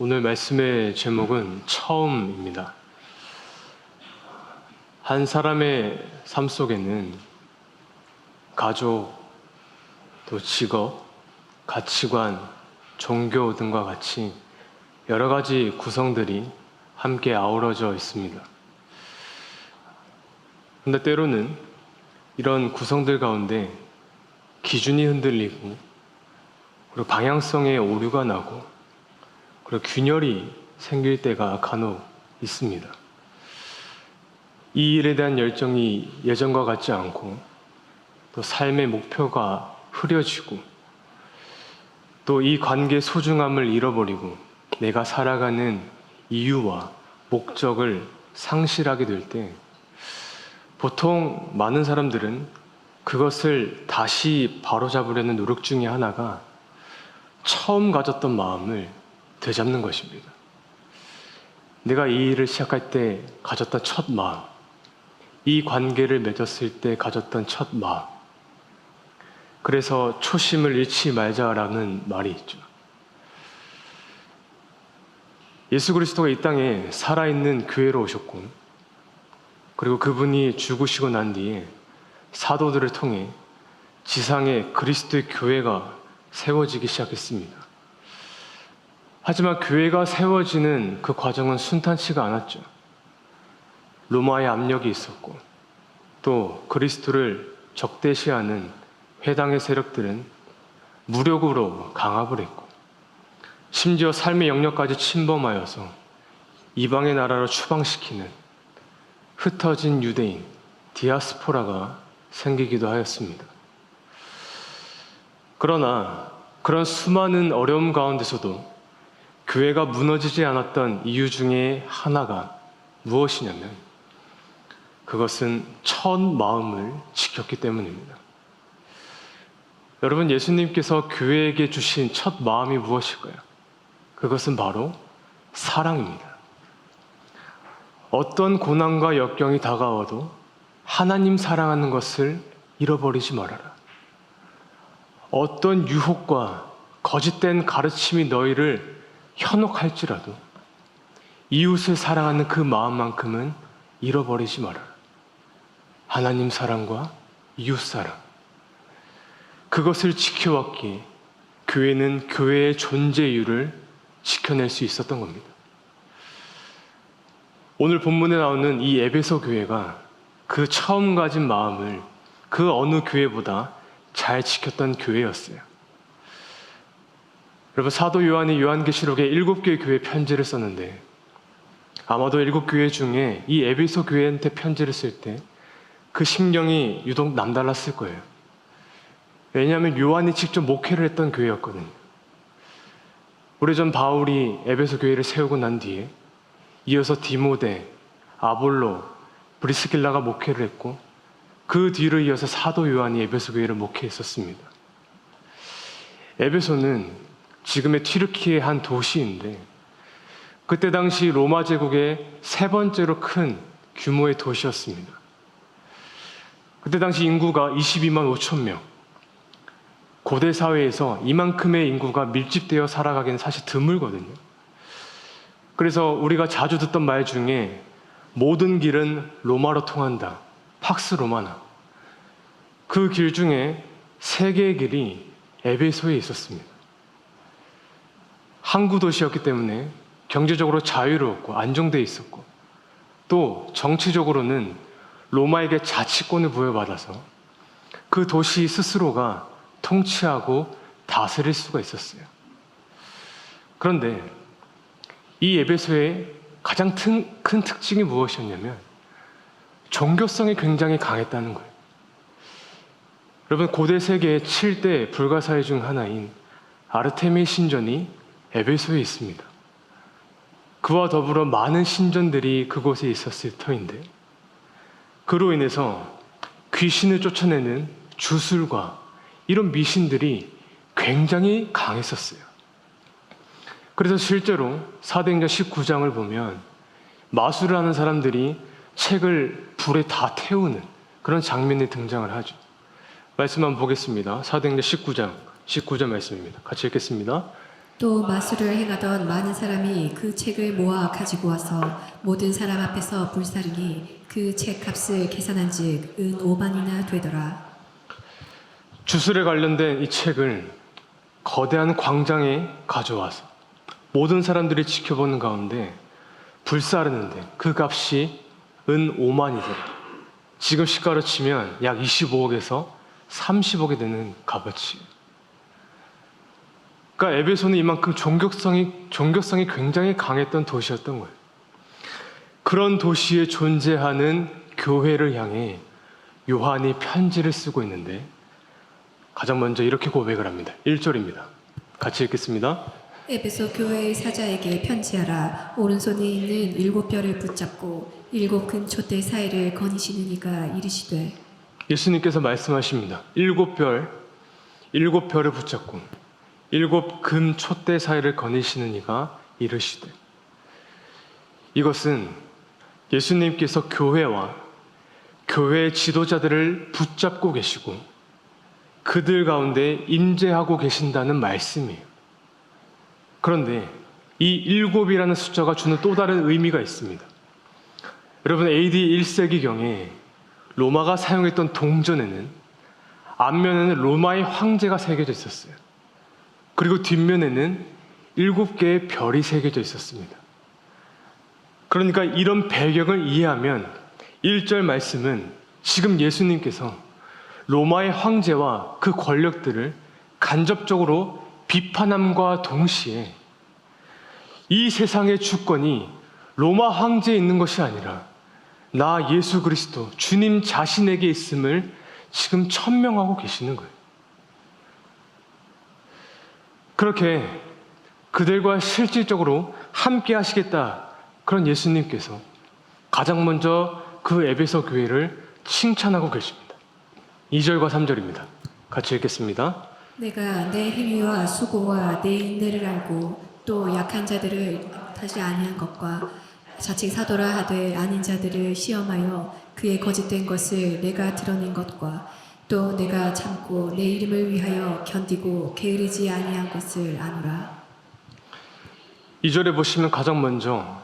오늘 말씀의 제목은 처음입니다. 한 사람의 삶 속에는 가족, 또 직업, 가치관, 종교 등과 같이 여러 가지 구성들이 함께 아우러져 있습니다. 근데 때로는 이런 구성들 가운데 기준이 흔들리고, 그리고 방향성에 오류가 나고, 그리고 균열이 생길 때가 간혹 있습니다. 이 일에 대한 열정이 예전과 같지 않고, 또 삶의 목표가 흐려지고, 또 이 관계의 소중함을 잃어버리고 내가 살아가는 이유와 목적을 상실하게 될 때, 보통 많은 사람들은 그것을 다시 바로잡으려는 노력 중에 하나가 처음 가졌던 마음을 되잡는 것입니다. 내가 이 일을 시작할 때 가졌던 첫 마음, 이 관계를 맺었을 때 가졌던 첫 마음, 그래서 초심을 잃지 말자라는 말이 있죠. 예수 그리스도가 이 땅에 살아있는 교회로 오셨고, 그리고 그분이 죽으시고 난 뒤에 사도들을 통해 지상에 그리스도의 교회가 세워지기 시작했습니다. 하지만 교회가 세워지는 그 과정은 순탄치가 않았죠. 로마의 압력이 있었고, 또 그리스도를 적대시하는 회당의 세력들은 무력으로 강압을 했고, 심지어 삶의 영역까지 침범하여서 이방의 나라로 추방시키는 흩어진 유대인, 디아스포라가 생기기도 하였습니다. 그러나 그런 수많은 어려움 가운데서도 교회가 무너지지 않았던 이유 중에 하나가 무엇이냐면, 그것은 첫 마음을 지켰기 때문입니다. 여러분, 예수님께서 교회에게 주신 첫 마음이 무엇일까요? 그것은 바로 사랑입니다. 어떤 고난과 역경이 다가와도 하나님 사랑하는 것을 잃어버리지 말아라. 어떤 유혹과 거짓된 가르침이 너희를 현혹할지라도 이웃을 사랑하는 그 마음만큼은 잃어버리지 말아라. 하나님 사랑과 이웃 사랑, 그것을 지켜왔기에 교회는 교회의 존재 이유를 지켜낼 수 있었던 겁니다. 오늘 본문에 나오는 이 에베소 교회가 그 처음 가진 마음을 그 어느 교회보다 잘 지켰던 교회였어요. 여러분, 사도 요한이 요한계시록에 7개의 교회 편지를 썼는데, 아마도 7교회 중에 이 에베소 교회한테 편지를 쓸 때 그 심경이 유독 남달랐을 거예요. 왜냐하면 요한이 직접 목회를 했던 교회였거든요. 오래전 바울이 에베소 교회를 세우고 난 뒤에 이어서 디모데, 아볼로, 브리스길라가 목회를 했고, 그 뒤를 이어서 사도 요한이 에베소 교회를 목회했었습니다. 에베소는 지금의 튀르키의 한 도시인데, 그때 당시 로마 제국의 세 번째로 큰 규모의 도시였습니다. 그때 당시 인구가 22만 5천 명. 고대 사회에서 이만큼의 인구가 밀집되어 살아가기는 사실 드물거든요. 그래서 우리가 자주 듣던 말 중에 모든 길은 로마로 통한다, 팍스 로마나, 그 길 중에 3개의 길이 에베소에 있었습니다. 항구 도시였기 때문에 경제적으로 자유로웠고 안정되어 있었고, 또 정치적으로는 로마에게 자치권을 부여받아서 그 도시 스스로가 통치하고 다스릴 수가 있었어요. 그런데 이 에베소의 가장 큰 특징이 무엇이었냐면 종교성이 굉장히 강했다는 거예요. 여러분, 고대 세계의 7대 불가사의 중 하나인 아르테미 신전이 에베소에 있습니다. 그와 더불어 많은 신전들이 그곳에 있었을 터인데, 그로 인해서 귀신을 쫓아내는 주술과 이런 미신들이 굉장히 강했었어요. 그래서 실제로 사도행전 19장을 보면 마술을 하는 사람들이 책을 불에 다 태우는 그런 장면이 등장을 하죠. 말씀 한번 보겠습니다. 사도행전 19장 말씀입니다. 같이 읽겠습니다. 또 마술을 행하던 많은 사람이 그 책을 모아 가지고 와서 모든 사람 앞에서 불사르니 그 책 값을 계산한즉 은 5만이나 되더라. 주술에 관련된 이 책을 거대한 광장에 가져와서 모든 사람들이 지켜보는 가운데 불사르는데 그 값이 은 5만이더라. 지금 시가로 치면 약 25억에서 30억이 되는 값어치. 그러니까 에베소는 이만큼 종교성이 굉장히 강했던 도시였던 거예요. 그런 도시에 존재하는 교회를 향해 요한이 편지를 쓰고 있는데 가장 먼저 이렇게 고백을 합니다. 1절입니다. 같이 읽겠습니다. 에베소 교회의 사자에게 편지하라. 오른손에 있는 7별을 붙잡고 7금 촛대 사이를 거니시는 이가 이르시되. 예수님께서 말씀하십니다. 7별을 붙잡고 7금 촛대 사이를 거니시는 이가 이르시되. 이것은 예수님께서 교회와 교회의 지도자들을 붙잡고 계시고 그들 가운데 임재하고 계신다는 말씀이에요. 그런데 이 7이라는 숫자가 주는 또 다른 의미가 있습니다. 여러분, AD 1세기경에 로마가 사용했던 동전에는 앞면에는 로마의 황제가 새겨져 있었어요. 그리고 뒷면에는 7개의 별이 새겨져 있었습니다. 그러니까 이런 배경을 이해하면 1절 말씀은 지금 예수님께서 로마의 황제와 그 권력들을 간접적으로 비판함과 동시에 이 세상의 주권이 로마 황제에 있는 것이 아니라 나 예수 그리스도 주님 자신에게 있음을 지금 천명하고 계시는 거예요. 그렇게 그들과 실질적으로 함께 하시겠다 그런 예수님께서 가장 먼저 그 에베소 교회를 칭찬하고 계십니다. 2절과 3절입니다. 같이 읽겠습니다. 내가 내 행위와 수고와 내 인내를 알고 또 약한 자들을 다시 아니한 것과 자칭 사도라 하되 아닌 자들을 시험하여 그의 거짓된 것을 내가 드러낸 것과 또 내가 참고 내 이름을 위하여 견디고 게으르지 아니한 것을 아노라. 2절에 보시면 가장 먼저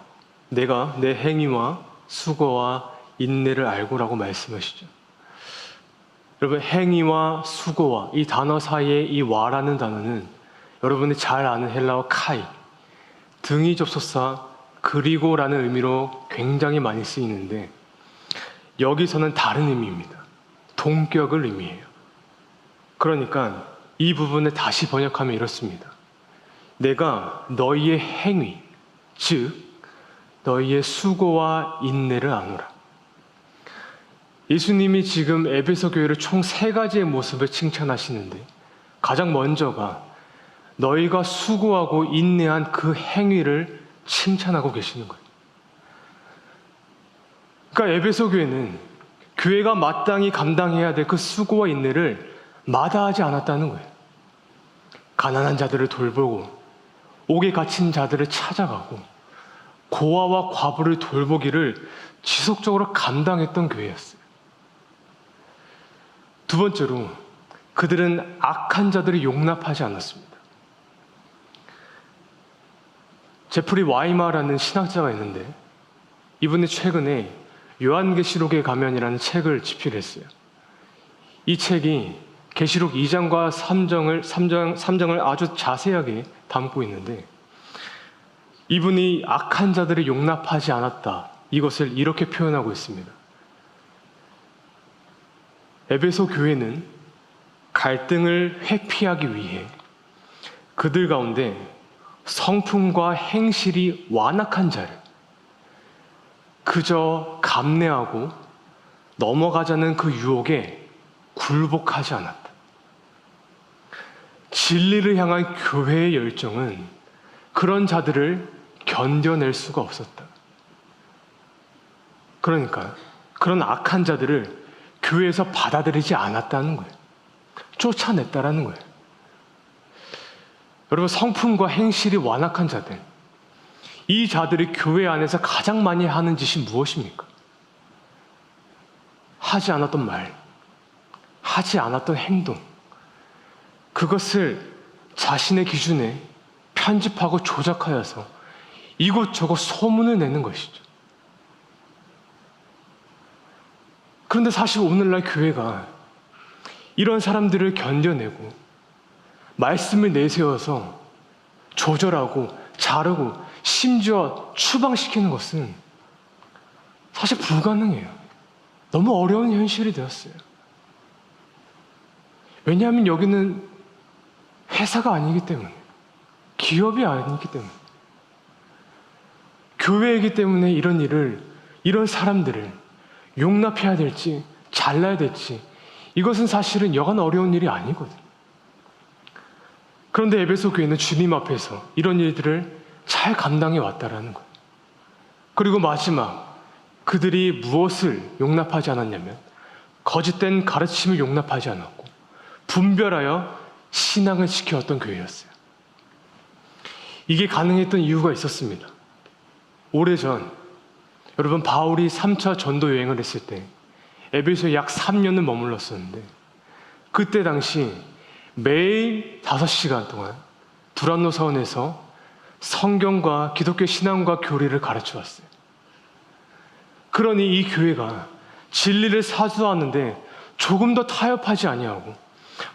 내가 내 행위와 수고와 인내를 알고라고 말씀하시죠. 여러분, 행위와 수고와 이 단어 사이에 이 와라는 단어는 여러분이 잘 아는 헬라어 카이, 등이 접속사 그리고라는 의미로 굉장히 많이 쓰이는데 여기서는 다른 의미입니다. 동격을 의미해요. 그러니까 이 부분을 다시 번역하면 이렇습니다. 내가 너희의 행위, 즉 너희의 수고와 인내를 아노라. 예수님이 지금 에베소 교회를 총 3가지의 모습을 칭찬하시는데 가장 먼저가 너희가 수고하고 인내한 그 행위를 칭찬하고 계시는 거예요. 그러니까 에베소 교회는 교회가 마땅히 감당해야 될 그 수고와 인내를 마다하지 않았다는 거예요. 가난한 자들을 돌보고 옥에 갇힌 자들을 찾아가고 고아와 과부를 돌보기를 지속적으로 감당했던 교회였어요. 두 번째로 그들은 악한 자들을 용납하지 않았습니다. 제프리 와이마라는 신학자가 있는데 이분이 최근에 요한계시록의 가면이라는 책을 집필했어요. 이 책이 계시록 2장과 3장을 아주 자세하게 담고 있는데 이분이 악한 자들을 용납하지 않았다. 이것을 이렇게 표현하고 있습니다. 에베소 교회는 갈등을 회피하기 위해 그들 가운데 성품과 행실이 완악한 자를 그저 감내하고 넘어가자는 그 유혹에 굴복하지 않았다. 진리를 향한 교회의 열정은 그런 자들을 견뎌낼 수가 없었다. 그러니까 그런 악한 자들을 교회에서 받아들이지 않았다는 거예요. 쫓아냈다라는 거예요. 여러분, 성품과 행실이 완악한 자들, 이 자들이 교회 안에서 가장 많이 하는 짓이 무엇입니까? 하지 않았던 말, 하지 않았던 행동, 그것을 자신의 기준에 편집하고 조작하여서 이곳저곳 소문을 내는 것이죠. 그런데 사실 오늘날 교회가 이런 사람들을 견뎌내고 말씀을 내세워서 조절하고 자르고 심지어 추방시키는 것은 사실 불가능해요. 너무 어려운 현실이 되었어요. 왜냐하면 여기는 회사가 아니기 때문에, 기업이 아니기 때문에, 교회이기 때문에 이런 사람들을 용납해야 될지 잘라야 될지 이것은 사실은 여간 어려운 일이 아니거든요. 그런데 에베소 교회는 주님 앞에서 이런 일들을 잘 감당해 왔다라는 거예요. 그리고 마지막, 그들이 무엇을 용납하지 않았냐면 거짓된 가르침을 용납하지 않았고 분별하여 신앙을 지켜왔던 교회였어요. 이게 가능했던 이유가 있었습니다. 오래전 여러분, 바울이 3차 전도 여행을 했을 때 에베소에 약 3년을 머물렀었는데, 그때 당시 매일 5시간 동안 두란노 사원에서 성경과 기독교 신앙과 교리를 가르쳐 왔어요. 그러니 이 교회가 진리를 사수하는데 조금 더 타협하지 아니하고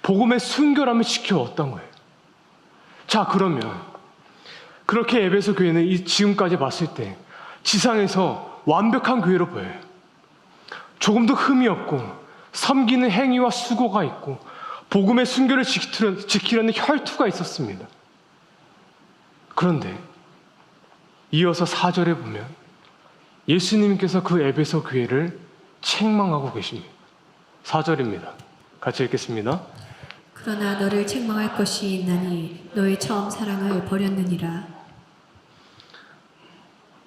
복음의 순결함을 지켜왔던 거예요. 자, 그러면 그렇게 에베소 교회는 지금까지 봤을 때 지상에서 완벽한 교회로 보여요. 조금도 흠이 없고 섬기는 행위와 수고가 있고 복음의 순결을 지키려는 혈투가 있었습니다. 그런데 이어서 4절에 보면 예수님께서 그 에베소 교회를 책망하고 계십니다. 4절입니다. 같이 읽겠습니다. 그러나 너를 책망할 것이 있나니 너의 처음 사랑을 버렸느니라.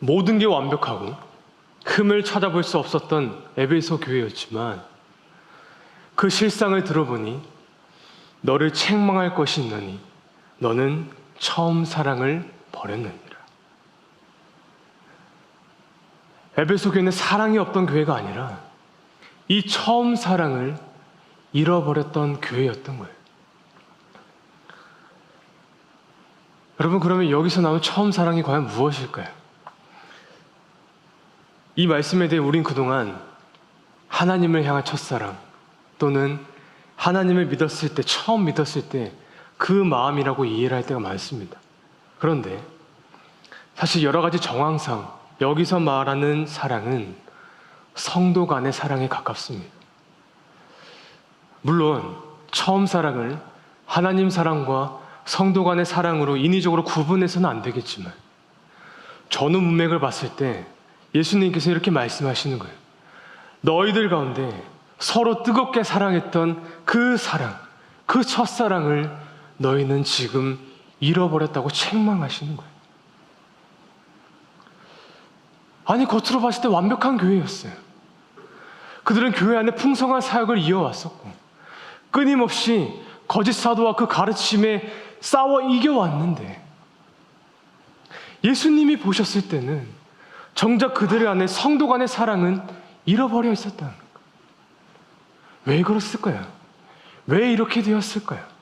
모든 게 완벽하고 흠을 찾아볼 수 없었던 에베소 교회였지만 그 실상을 들어보니 너를 책망할 것이 있나니 너는 처음 사랑을 버렸느니라. 에베소 교회는 사랑이 없던 교회가 아니라 이 처음 사랑을 잃어버렸던 교회였던 거예요. 여러분, 그러면 여기서 나온 처음 사랑이 과연 무엇일까요? 이 말씀에 대해 우린 그동안 하나님을 향한 첫사랑 또는 하나님을 믿었을 때, 처음 믿었을 때 그 마음이라고 이해를 할 때가 많습니다. 그런데 사실 여러 가지 정황상 여기서 말하는 사랑은 성도 간의 사랑에 가깝습니다. 물론 처음 사랑을 하나님 사랑과 성도 간의 사랑으로 인위적으로 구분해서는 안 되겠지만 전후 문맥을 봤을 때 예수님께서 이렇게 말씀하시는 거예요. 너희들 가운데 서로 뜨겁게 사랑했던 그 사랑, 그 첫사랑을 너희는 지금 잃어버렸다고 책망하시는 거예요. 아니, 겉으로 봤을 때 완벽한 교회였어요. 그들은 교회 안에 풍성한 사역을 이어왔었고 끊임없이 거짓 사도와 그 가르침에 싸워 이겨왔는데 예수님이 보셨을 때는 정작 그들 안에 성도 간의 사랑은 잃어버려 있었다는 거예요. 왜 그랬을까요? 왜 이렇게 되었을까요?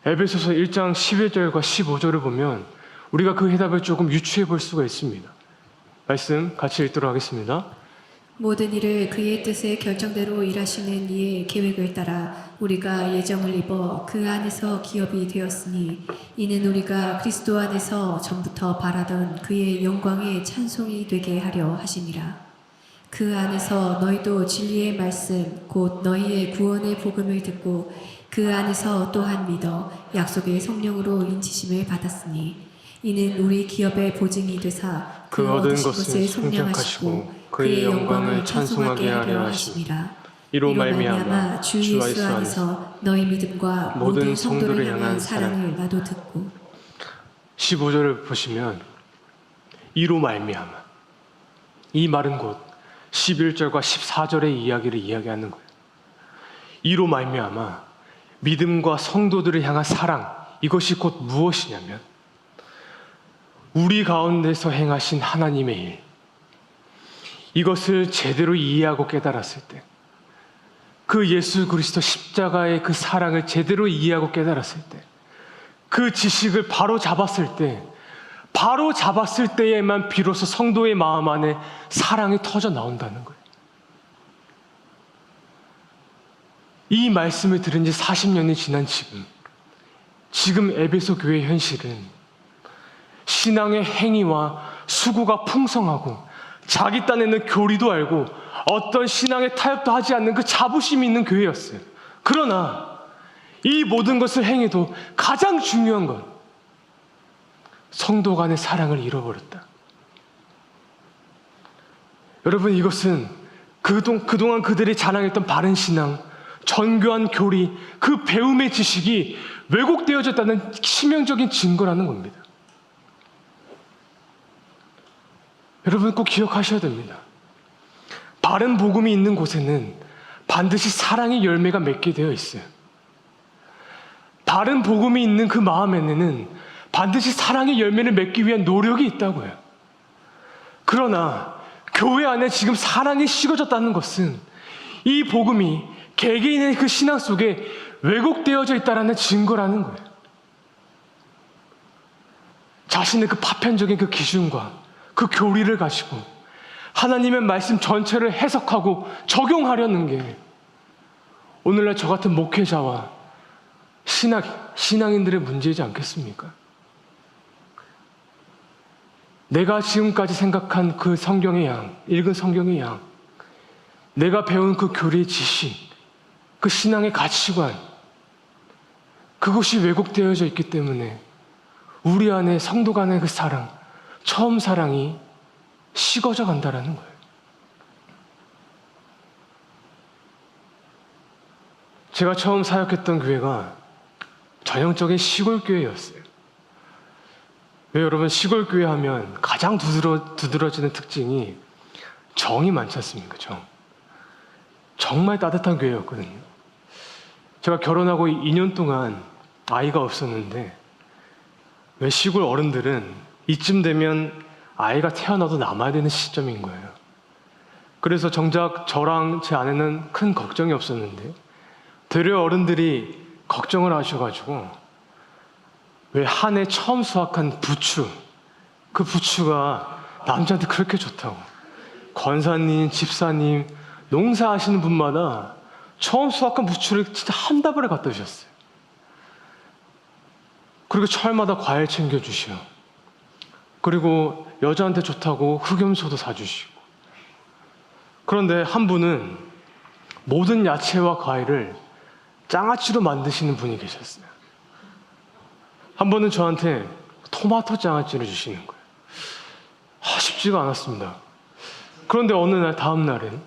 에베소서 1장 11절과 15절을 보면 우리가 그 해답을 조금 유추해 볼 수가 있습니다. 말씀 같이 읽도록 하겠습니다. 모든 일을 그의 뜻에 결정대로 일하시는 이의 계획을 따라 우리가 예정을 입어 그 안에서 기업이 되었으니 이는 우리가 그리스도 안에서 전부터 바라던 그의 영광의 찬송이 되게 하려 하심이라. 그 안에서 너희도 진리의 말씀 곧 너희의 구원의 복음을 듣고 그 안에서 또한 믿어 약속의 성령으로 인치심을 받았으니 이는 우리 기업의 보증이 되사 그 얻은 것을 성장하시고 그의 영광을 찬송하게 하려 하심이라. 이로 말미암아 주 예수 안에서 너희 믿음과 모든 성도를 향한 사랑을 나도 듣고. 15절을 보시면 이로 말미암아, 이 말은 곧 11절과 14절의 이야기를 이야기하는 거예요. 이로 말미암아 믿음과 성도들을 향한 사랑, 이것이 곧 무엇이냐면 우리 가운데서 행하신 하나님의 일, 이것을 제대로 이해하고 깨달았을 때, 그 예수 그리스도 십자가의 그 사랑을 제대로 이해하고 깨달았을 때, 그 지식을 바로 잡았을 때에만 비로소 성도의 마음 안에 사랑이 터져 나온다는 거예요. 이 말씀을 들은 지 40년이 지난 지금 에베소 교회의 현실은 신앙의 행위와 수고가 풍성하고 자기 딴에는 교리도 알고 어떤 신앙의 타협도 하지 않는 그 자부심이 있는 교회였어요. 그러나 이 모든 것을 행해도 가장 중요한 건 성도 간의 사랑을 잃어버렸다. 여러분, 이것은 그동안 그들이 자랑했던 바른 신앙, 정교한 교리, 그 배움의 지식이 왜곡되어졌다는 치명적인 증거라는 겁니다. 여러분, 꼭 기억하셔야 됩니다. 바른 복음이 있는 곳에는 반드시 사랑의 열매가 맺게 되어 있어요. 바른 복음이 있는 그 마음에는 반드시 사랑의 열매를 맺기 위한 노력이 있다고요. 그러나 교회 안에 지금 사랑이 식어졌다는 것은 이 복음이 개개인의 그 신앙 속에 왜곡되어져 있다는 증거라는 거예요. 자신의 그 파편적인 그 기준과 그 교리를 가지고 하나님의 말씀 전체를 해석하고 적용하려는 게 오늘날 저 같은 목회자와 신앙인들의 문제이지 않겠습니까? 내가 지금까지 생각한 그 성경의 양, 읽은 성경의 양, 내가 배운 그 교리의 지식, 그 신앙의 가치관, 그것이 왜곡되어져 있기 때문에 우리 안에 성도 간의 그 사랑, 처음 사랑이 식어져 간다라는 거예요. 제가 처음 사역했던 교회가 전형적인 시골 교회였어요. 왜 여러분, 시골 교회 하면 가장 두드러지는 특징이 정이 많지 않습니까? 정말 따뜻한 교회였거든요. 제가 결혼하고 2년 동안 아이가 없었는데 왜 시골 어른들은 이쯤 되면 아이가 태어나도 남아야 되는 시점인 거예요. 그래서 정작 저랑 제 아내는 큰 걱정이 없었는데 되려 어른들이 걱정을 하셔가지고 왜 한 해 처음 수확한 부추, 그 부추가 남자한테 그렇게 좋다고 권사님, 집사님, 농사하시는 분마다 처음 수확한 부추를 진짜 한 다발에 갖다 주셨어요. 그리고 철마다 과일 챙겨주시오. 그리고 여자한테 좋다고 흑염소도 사주시고. 그런데 한 분은 모든 야채와 과일을 장아찌로 만드시는 분이 계셨어요. 한 번은 저한테 토마토 장아찌를 주시는 거예요. 쉽지가 않았습니다. 그런데 어느 날 다음 날은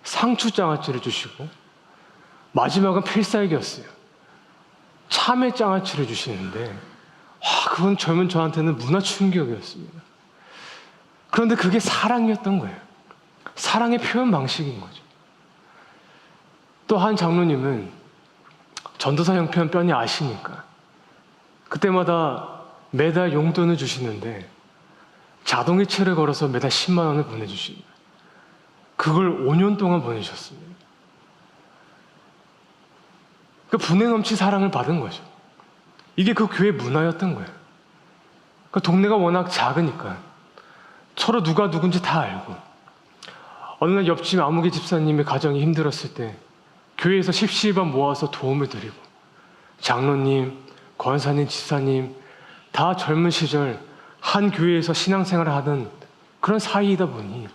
상추 장아찌를 주시고 마지막은 필살기였어요. 참외 장아찌를 주시는데 그건 젊은 저한테는 문화 충격이었습니다. 그런데 그게 사랑이었던 거예요. 사랑의 표현 방식인 거죠. 또 한 장로님은 전도사 형편 뻔히 아시니까 그때마다 매달 용돈을 주시는데 자동이체를 걸어서 매달 10만 원을 보내주십니다. 그걸 5년 동안 보내주셨습니다. 그 분에 넘친 사랑을 받은 거죠. 이게 그 교회 문화였던 거예요. 그 동네가 워낙 작으니까 서로 누가 누군지 다 알고 어느 날 옆집 아무개 집사님의 가정이 힘들었을 때 교회에서 십시일반 모아서 도움을 드리고 장로님, 권사님, 집사님 다 젊은 시절 한 교회에서 신앙생활을 하던 그런 사이이다 보니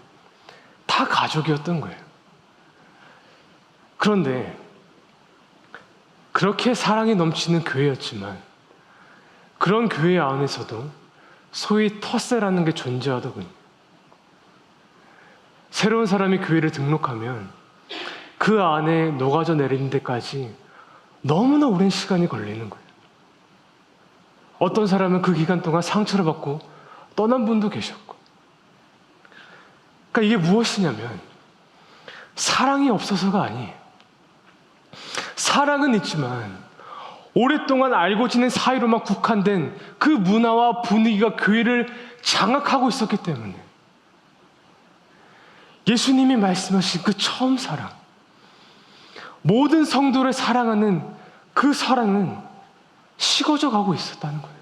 다 가족이었던 거예요. 그런데 그렇게 사랑이 넘치는 교회였지만 그런 교회 안에서도 소위 텃세라는 게 존재하더군요. 새로운 사람이 교회를 등록하면 그 안에 녹아져 내리는 데까지 너무나 오랜 시간이 걸리는 거예요. 어떤 사람은 그 기간 동안 상처를 받고 떠난 분도 계셨고. 그러니까 이게 무엇이냐면 사랑이 없어서가 아니에요. 사랑은 있지만 오랫동안 알고 지낸 사이로만 국한된 그 문화와 분위기가 교회를 장악하고 있었기 때문에 예수님이 말씀하신 그 처음 사랑, 모든 성도를 사랑하는 그 사랑은 식어져 가고 있었다는 거예요.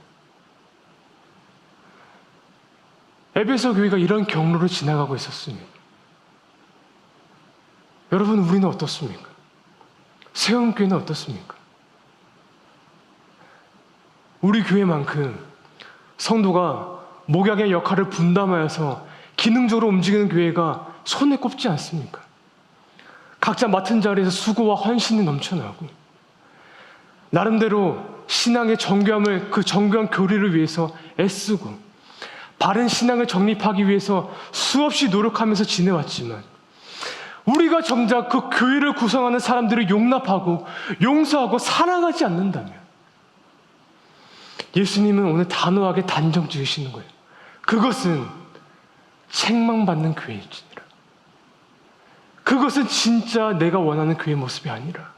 에베소 교회가 이런 경로를 지나가고 있었습니다. 여러분, 우리는 어떻습니까? 세움교회는 어떻습니까? 우리 교회만큼 성도가 목양의 역할을 분담하여서 기능적으로 움직이는 교회가 손에 꼽지 않습니까? 각자 맡은 자리에서 수고와 헌신이 넘쳐나고 나름대로 신앙의 정교함을, 그 정교한 교리를 위해서 애쓰고 바른 신앙을 정립하기 위해서 수없이 노력하면서 지내왔지만 우리가 정작 그 교회를 구성하는 사람들을 용납하고 용서하고 사랑하지 않는다면 예수님은 오늘 단호하게 단정 지으시는 거예요. 그것은 책망받는 교회일지니라. 그것은 진짜 내가 원하는 교회 모습이 아니라.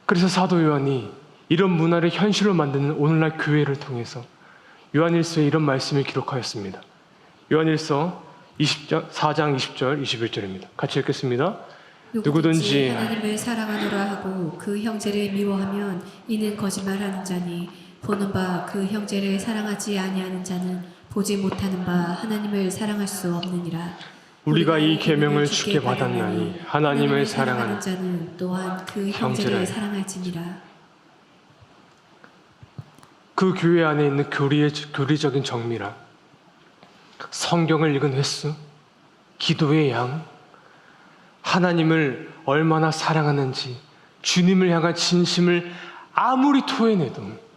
그래서 사도 요한이 이런 문화를 현실로 만드는 오늘날 교회를 통해서 요한일서에 이런 말씀을 기록하였습니다. 요한일서 4장 20절 21절입니다. 같이 읽겠습니다. 누구든지 하나님을 사랑하노라 하고 그 형제를 미워하면 이는 거짓말하는 자니 보는 바 그 형제를 사랑하지 아니하는 자는 보지 못하는 바 하나님을 사랑할 수 없느니라. 우리가 이 계명을 주께 받았나니 하나님을 사랑하는 자는 또한 그 형제를 사랑할지니라. 그 교회 안에 있는 교리적인 정밀함, 성경을 읽은 횟수, 기도의 양, 하나님을 얼마나 사랑하는지, 주님을 향한 진심을 아무리 토해내도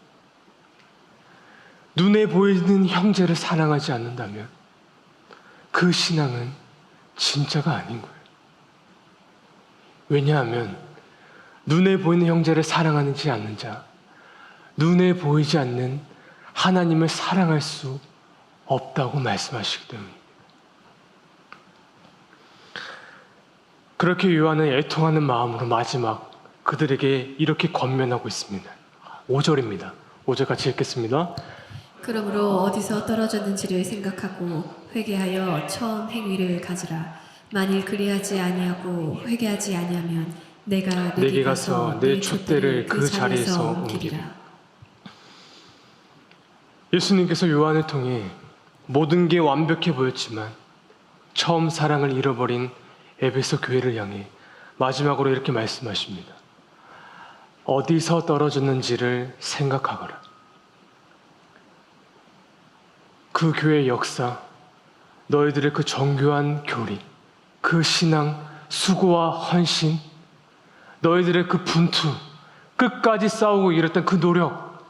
눈에 보이는 형제를 사랑하지 않는다면 그 신앙은 진짜가 아닌 거예요. 왜냐하면 눈에 보이는 형제를 사랑하는지 않는 자, 눈에 보이지 않는 하나님을 사랑할 수 없다고 말씀하시기 때문입니다. 그렇게 요한은 애통하는 마음으로 마지막 그들에게 이렇게 권면하고 있습니다. 5절입니다. 5절 같이 읽겠습니다. 그러므로 어디서 떨어졌는지를 생각하고 회개하여 처음 행위를 가지라. 만일 그리하지 아니하고 회개하지 아니하면 내가 내게 가서 내 촛대를 그 자리에서 옮기리라. 예수님께서 요한을 통해 모든 게 완벽해 보였지만 처음 사랑을 잃어버린 에베소 교회를 향해 마지막으로 이렇게 말씀하십니다. 어디서 떨어졌는지를 생각하거라. 그 교회의 역사, 너희들의 그 정교한 교리, 그 신앙, 수고와 헌신, 너희들의 그 분투, 끝까지 싸우고 이랬던 그 노력,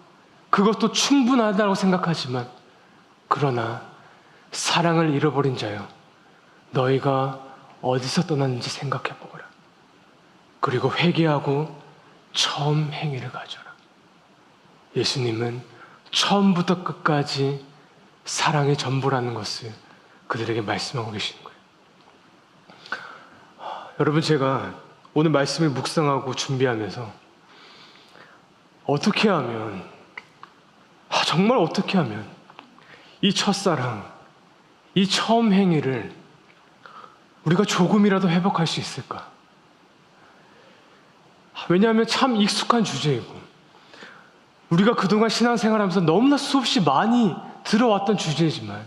그것도 충분하다고 생각하지만 그러나 사랑을 잃어버린 자여, 너희가 어디서 떠났는지 생각해 보거라. 그리고 회개하고 처음 행위를 가져라. 예수님은 처음부터 끝까지 사랑의 전부라는 것을 그들에게 말씀하고 계시는 거예요. 여러분, 제가 오늘 말씀을 묵상하고 준비하면서 어떻게 하면, 정말 어떻게 하면 이 첫사랑, 이 처음 행위를 우리가 조금이라도 회복할 수 있을까? 왜냐하면 참 익숙한 주제이고 우리가 그동안 신앙생활하면서 너무나 수없이 많이 들어왔던 주제지만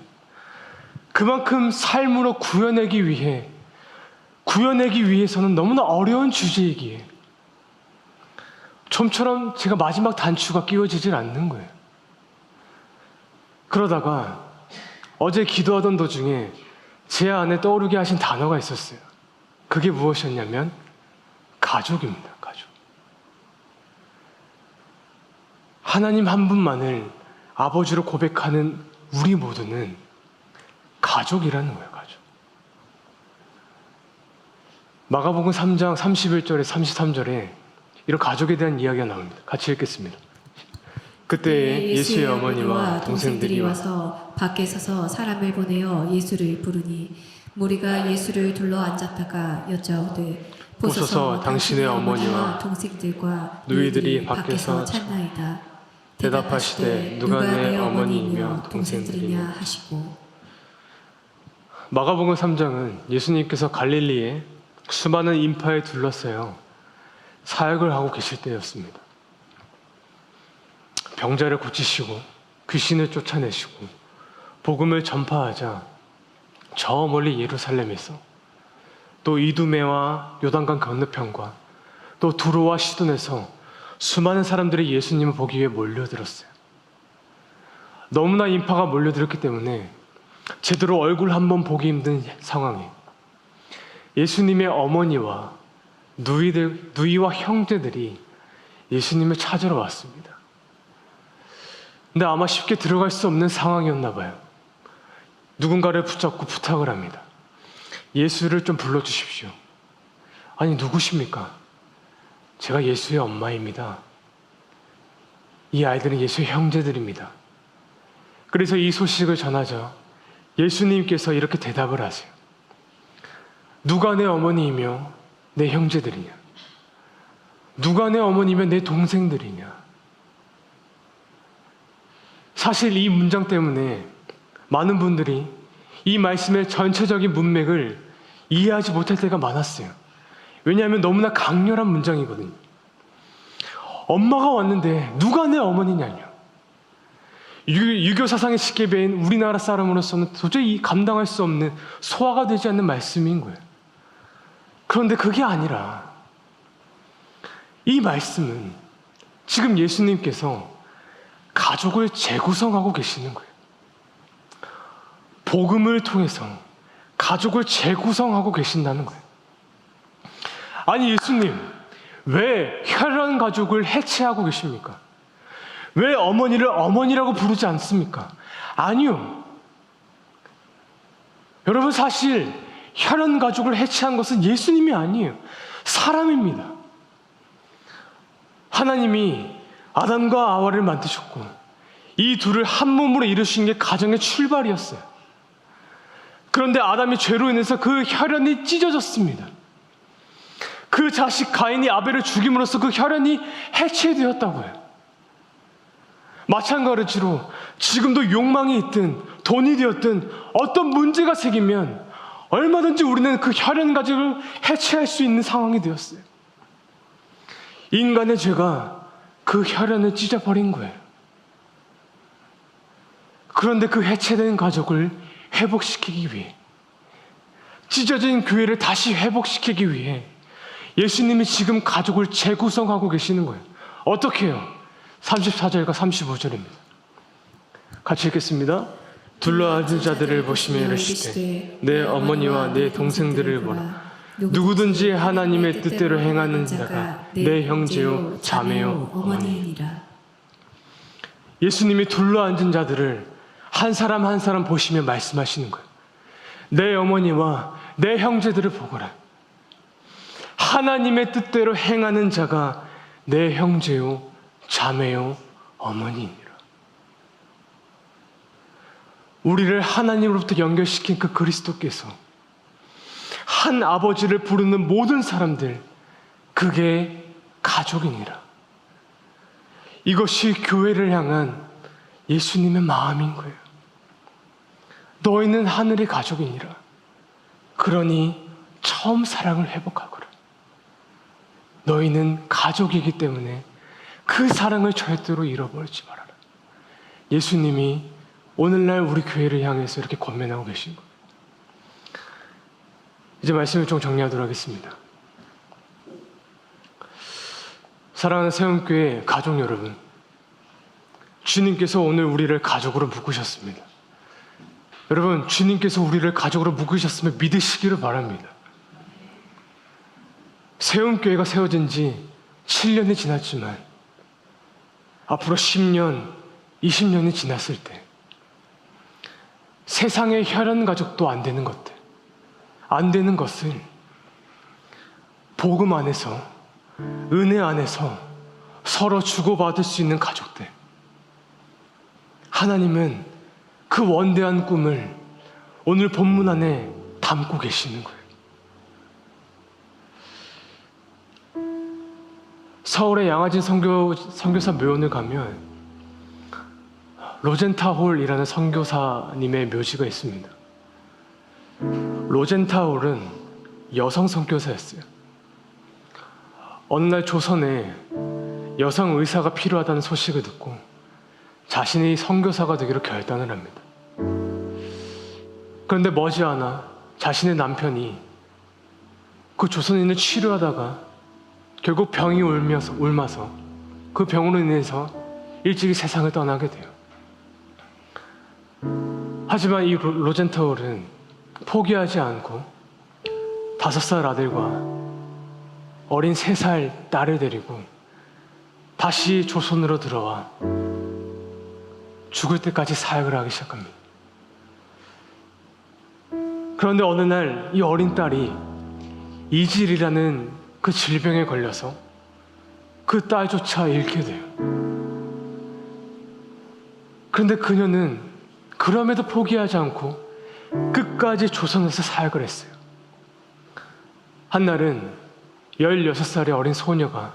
그만큼 삶으로 구현하기 위해서는 너무나 어려운 주제이기에 좀처럼 제가 마지막 단추가 끼워지질 않는 거예요. 그러다가 어제 기도하던 도중에 제 안에 떠오르게 하신 단어가 있었어요. 그게 무엇이었냐면 가족입니다. 가족. 하나님 한 분만을 아버지로 고백하는 우리 모두는 가족이라는 거예요. 가족. 마가복음 3장 31절에 33절에 이런 가족에 대한 이야기가 나옵니다. 같이 읽겠습니다. 그때 예수의 어머니와 동생들이 와서 밖에 서서 사람을 보내어 예수를 부르니 무리가 예수를 둘러 앉았다가 여짜오되 보소서 당신의 어머니와 동생들과 누이들이 밖에서 찾나이다. 대답하시되 누가 내 어머니이며 동생들이냐 하시고. 마가복음 3장은 예수님께서 갈릴리에 수많은 인파에 둘러싸여 사역을 하고 계실 때였습니다. 병자를 고치시고 귀신을 쫓아내시고 복음을 전파하자 저 멀리 예루살렘에서 또 이두메와 요단강 건너편과 또 두로와 시돈에서 수많은 사람들이 예수님을 보기 위해 몰려들었어요. 너무나 인파가 몰려들었기 때문에 제대로 얼굴 한번 보기 힘든 상황에 예수님의 어머니와 누이와 형제들이 예수님을 찾으러 왔습니다. 근데 아마 쉽게 들어갈 수 없는 상황이었나 봐요. 누군가를 붙잡고 부탁을 합니다. 예수를 좀 불러주십시오. 아니, 누구십니까? 제가 예수의 엄마입니다. 이 아이들은 예수의 형제들입니다. 그래서 이 소식을 전하자 예수님께서 이렇게 대답을 하세요. 누가 내 어머니이며 내 형제들이냐? 누가 내 어머니며 내 동생들이냐? 사실 이 문장 때문에 많은 분들이 이 말씀의 전체적인 문맥을 이해하지 못할 때가 많았어요. 왜냐하면 너무나 강렬한 문장이거든요. 엄마가 왔는데 누가 내 어머니냐뇨. 유교 사상의 식계배인 우리나라 사람으로서는 도저히 감당할 수 없는, 소화가 되지 않는 말씀인 거예요. 그런데 그게 아니라 이 말씀은 지금 예수님께서 가족을 재구성하고 계시는 거예요. 복음을 통해서 가족을 재구성하고 계신다는 거예요. 아니, 예수님, 왜 혈연 가족을 해체하고 계십니까? 왜 어머니를 어머니라고 부르지 않습니까? 아니요. 여러분, 사실 혈연 가족을 해체한 것은 예수님이 아니에요. 사람입니다. 하나님이 아담과 아와를 만드셨고 이 둘을 한 몸으로 이루신 게 가정의 출발이었어요. 그런데 아담이 죄로 인해서 그 혈연이 찢어졌습니다. 그 자식 가인이 아벨을 죽임으로써 그 혈연이 해체되었다고요. 마찬가지로 지금도 욕망이 있든 돈이 되었든 어떤 문제가 생기면 얼마든지 우리는 그 혈연 가족을 해체할 수 있는 상황이 되었어요. 인간의 죄가 그 혈연을 찢어버린 거예요. 그런데 그 해체된 가족을 회복시키기 위해, 찢어진 교회를 다시 회복시키기 위해 예수님이 지금 가족을 재구성하고 계시는 거예요. 어떻게 해요? 34절과 35절입니다. 같이 읽겠습니다. 둘러앉은 자들을 보시며 이르시되 내 어머니와 내 동생들을 보라. 누구든지 하나님의 뜻대로 행하는 자가 내 형제요 자매요 어머니이니라. 예수님이 둘러앉은 자들을 한 사람 한 사람 보시며 말씀하시는 거예요. 내 어머니와 내 형제들을 보거라. 하나님의 뜻대로 행하는 자가 내 형제요 자매요 어머니이니라. 우리를 하나님으로부터 연결시킨 그 그리스도께서 한 아버지를 부르는 모든 사람들, 그게 가족이니라. 이것이 교회를 향한 예수님의 마음인 거예요. 너희는 하늘의 가족이니라. 그러니 처음 사랑을 회복하거라. 너희는 가족이기 때문에 그 사랑을 절대로 잃어버리지 말아라. 예수님이 오늘날 우리 교회를 향해서 이렇게 권면하고 계신 거예요. 이제 말씀을 좀 정리하도록 하겠습니다. 사랑하는 세움교회 가족 여러분, 주님께서 오늘 우리를 가족으로 묶으셨습니다. 여러분, 주님께서 우리를 가족으로 묶으셨음을 믿으시기를 바랍니다. 세움교회가 세워진 지 7년이 지났지만 앞으로 10년, 20년이 지났을 때 세상의 혈연 가족도 안 되는 것들, 안 되는 것을 복음 안에서, 은혜 안에서 서로 주고받을 수 있는 가족들, 하나님은 그 원대한 꿈을 오늘 본문 안에 담고 계시는 거예요. 서울의 양화진 선교사 묘원을 가면 로젠타홀이라는 선교사님의 묘지가 있습니다. 로젠타홀은 여성 선교사였어요. 어느 날 조선에 여성 의사가 필요하다는 소식을 듣고 자신이 선교사가 되기로 결단을 합니다. 그런데 머지않아 자신의 남편이 그 조선인을 치료하다가 결국 병이 옮아서 그 병으로 인해서 일찍이 세상을 떠나게 돼요. 하지만 이 로젠타울은 포기하지 않고 5살 아들과 어린 3살 딸을 데리고 다시 조선으로 들어와 죽을 때까지 사역을 하기 시작합니다. 그런데 어느 날 이 어린 딸이 이질이라는 그 질병에 걸려서 그 딸조차 잃게 돼요. 그런데 그녀는 그럼에도 포기하지 않고 끝까지 조선에서 사역을 했어요. 한날은 16살의 어린 소녀가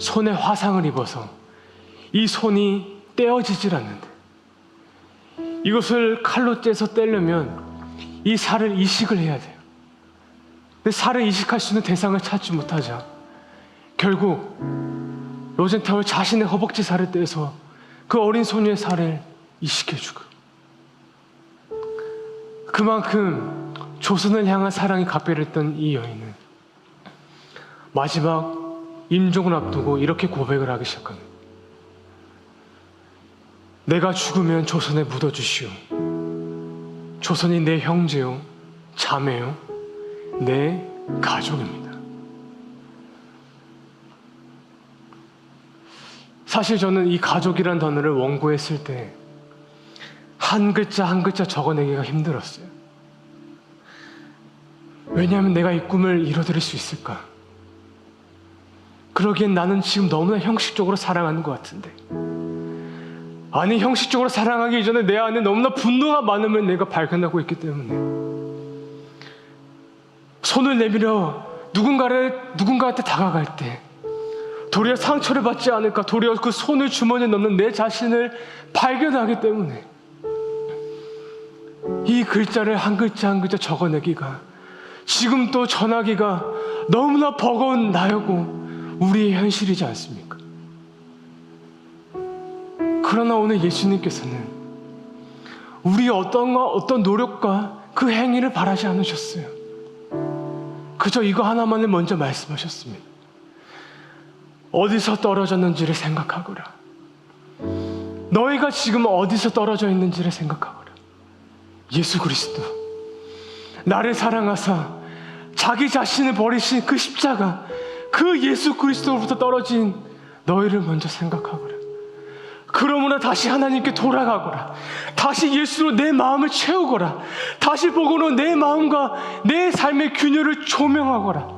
손에 화상을 입어서 이 손이 떼어지질 않는데 이것을 칼로 째서 떼려면 이 살을 이식을 해야 돼요. 근데 살을 이식할 수 있는 대상을 찾지 못하자 결국 로젠타울 자신의 허벅지 살을 떼서 그 어린 소녀의 살을 이식해주고, 그만큼 조선을 향한 사랑이 각별했던 이 여인은 마지막 임종을 앞두고 이렇게 고백을 하기 시작합니다. 내가 죽으면 조선에 묻어주시오. 조선이 내 형제요, 자매요, 내 가족입니다. 사실 저는 이 가족이란 단어를 원고에 쓸 때 한 글자 한 글자 적어내기가 힘들었어요. 왜냐하면 내가 이 꿈을 이뤄드릴 수 있을까? 그러기엔 나는 지금 너무나 형식적으로 사랑하는 것 같은데, 아니, 형식적으로 사랑하기 이전에 내 안에 너무나 분노가 많음을 내가 발견하고 있기 때문에 손을 내밀어 누군가한테 다가갈 때 도리어 상처를 받지 않을까, 도리어 그 손을 주머니에 넣는 내 자신을 발견하기 때문에 이 글자를 한 글자 한 글자 적어내기가, 지금 또 전하기가 너무나 버거운 나였고 우리의 현실이지 않습니까? 그러나 오늘 예수님께서는 우리의 어떤 노력과 그 행위를 바라지 않으셨어요. 그저 이거 하나만을 먼저 말씀하셨습니다. 어디서 떨어졌는지를 생각하거라. 너희가 지금 어디서 떨어져 있는지를 생각하거라. 예수 그리스도, 나를 사랑하사 자기 자신을 버리신 그 십자가, 그 예수 그리스도로부터 떨어진 너희를 먼저 생각하거라. 그러므로 다시 하나님께 돌아가거라. 다시 예수로 내 마음을 채우거라. 다시 복음으로 내 마음과 내 삶의 균열을 조명하거라.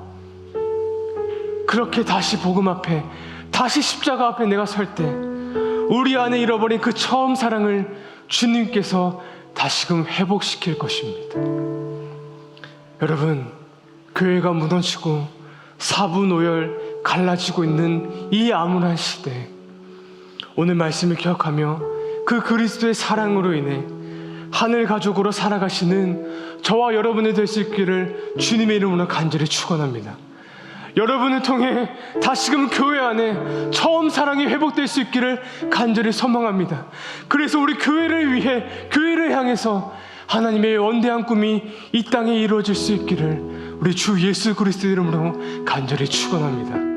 그렇게 다시 복음 앞에, 다시 십자가 앞에 내가 설 때 우리 안에 잃어버린 그 처음 사랑을 주님께서 다시금 회복시킬 것입니다. 여러분, 교회가 무너지고 사분오열 갈라지고 있는 이 암울한 시대에 오늘 말씀을 기억하며 그 그리스도의 사랑으로 인해 하늘 가족으로 살아가시는 저와 여러분이 될 수 있기를 주님의 이름으로 간절히 축원합니다. 여러분을 통해 다시금 교회 안에 처음 사랑이 회복될 수 있기를 간절히 소망합니다. 그래서 우리 교회를 위해, 교회를 향해서 하나님의 원대한 꿈이 이 땅에 이루어질 수 있기를 우리 주 예수 그리스도 이름으로 간절히 축원합니다.